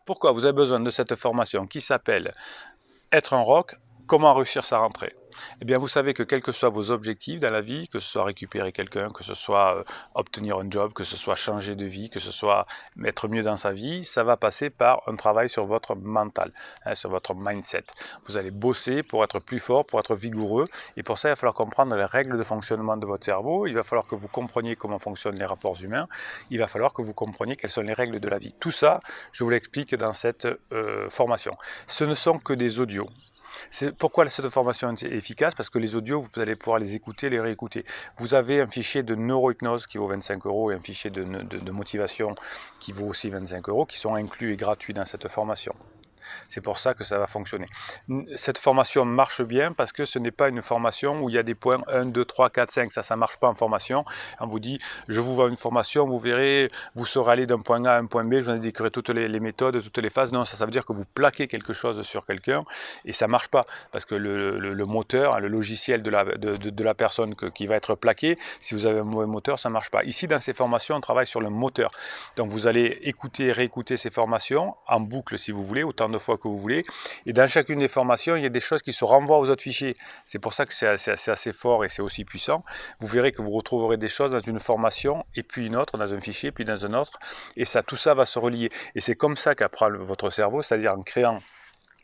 Pourquoi vous avez besoin de cette formation qui s'appelle Être un rock, comment réussir sa rentrée? Eh bien, vous savez que quels que soient vos objectifs dans la vie, que ce soit récupérer quelqu'un, que ce soit obtenir un job, que ce soit changer de vie, que ce soit être mieux dans sa vie, ça va passer par un travail sur votre mental, hein, sur votre mindset. Vous allez bosser pour être plus fort, pour être vigoureux, et pour ça, il va falloir comprendre les règles de fonctionnement de votre cerveau, il va falloir que vous compreniez comment fonctionnent les rapports humains, il va falloir que vous compreniez quelles sont les règles de la vie. Tout ça, je vous l'explique dans cette formation. Ce ne sont que des audios. C'est pourquoi cette formation est efficace, parce que les audios, vous allez pouvoir les écouter, les réécouter. Vous avez un fichier de neurohypnose qui vaut 25 € et un fichier de motivation qui vaut aussi 25 € qui sont inclus et gratuits dans cette formation. C'est pour ça que ça va fonctionner. Cette formation marche bien parce que ce n'est pas une formation où il y a des points 1, 2, 3, 4, 5. Ça ne marche pas en formation. On vous dit, je vous vends une formation, vous verrez, vous saurez aller d'un point A à un point B, je vous indiquerai toutes les méthodes, toutes les phases. Non, ça veut dire que vous plaquez quelque chose sur quelqu'un et ça ne marche pas parce que le moteur, le logiciel de la personne qui va être plaqué, si vous avez un mauvais moteur, ça ne marche pas. Ici, dans ces formations, on travaille sur le moteur. Donc, vous allez écouter et réécouter ces formations en boucle si vous voulez, autant de fois que vous voulez. Et dans chacune des formations, il y a des choses qui se renvoient aux autres fichiers. C'est pour ça que c'est assez fort et c'est aussi puissant. Vous verrez que vous retrouverez des choses dans une formation et puis une autre, dans un fichier, puis dans un autre. Et ça, tout ça va se relier. Et c'est comme ça qu'apprend votre cerveau, c'est-à-dire en créant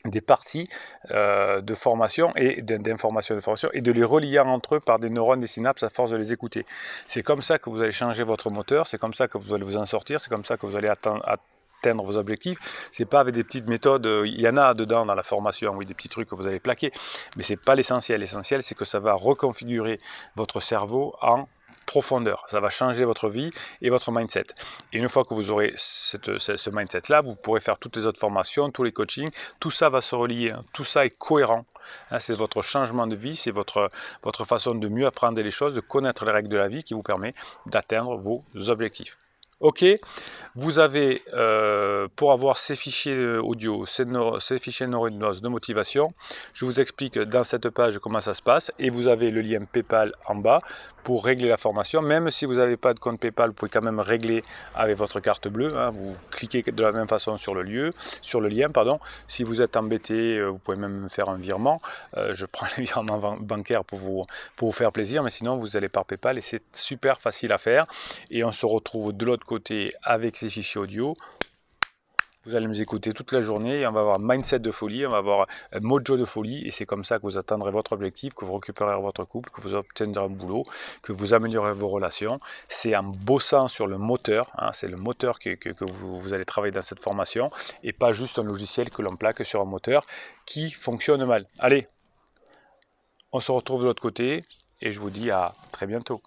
des parties de formation et d'information de formation et de les relier entre eux par des neurones, des synapses à force de les écouter. C'est comme ça que vous allez changer votre moteur, c'est comme ça que vous allez vous en sortir, c'est comme ça que vous allez atteindre vos objectifs. C'est pas avec des petites méthodes, il y en a dedans dans la formation, oui, des petits trucs que vous allez plaquer, mais c'est pas l'essentiel. L'essentiel, c'est que ça va reconfigurer votre cerveau en profondeur. Ça va changer votre vie et votre mindset. Et une fois que vous aurez ce mindset-là, vous pourrez faire toutes les autres formations, tous les coachings, tout ça va se relier, hein. Tout ça est cohérent. Hein, c'est votre changement de vie, c'est votre façon de mieux apprendre les choses, de connaître les règles de la vie qui vous permet d'atteindre vos objectifs. Ok, vous avez, pour avoir ces fichiers audio, ces fichiers neurohypnose de motivation, je vous explique dans cette page comment ça se passe et vous avez le lien PayPal en bas pour régler la formation. Même si vous n'avez pas de compte PayPal, vous pouvez quand même régler avec votre carte bleue, hein. Vous cliquez de la même façon sur le lien, pardon. Si vous êtes embêté, vous pouvez même faire un virement. Je prends les virements bancaires pour vous faire plaisir, mais sinon vous allez par PayPal et c'est super facile à faire. Et on se retrouve de l'autre côté avec ces fichiers audio. Vous allez nous écouter toute la journée et on va avoir mindset de folie, on va avoir un mojo de folie et c'est comme ça que vous atteindrez votre objectif, que vous récupérerez votre couple, que vous obtiendrez un boulot, que vous améliorez vos relations. C'est en bossant sur le moteur, hein, c'est le moteur que vous allez travailler dans cette formation et pas juste un logiciel que l'on plaque sur un moteur qui fonctionne mal. Allez, on se retrouve de l'autre côté et je vous dis à très bientôt.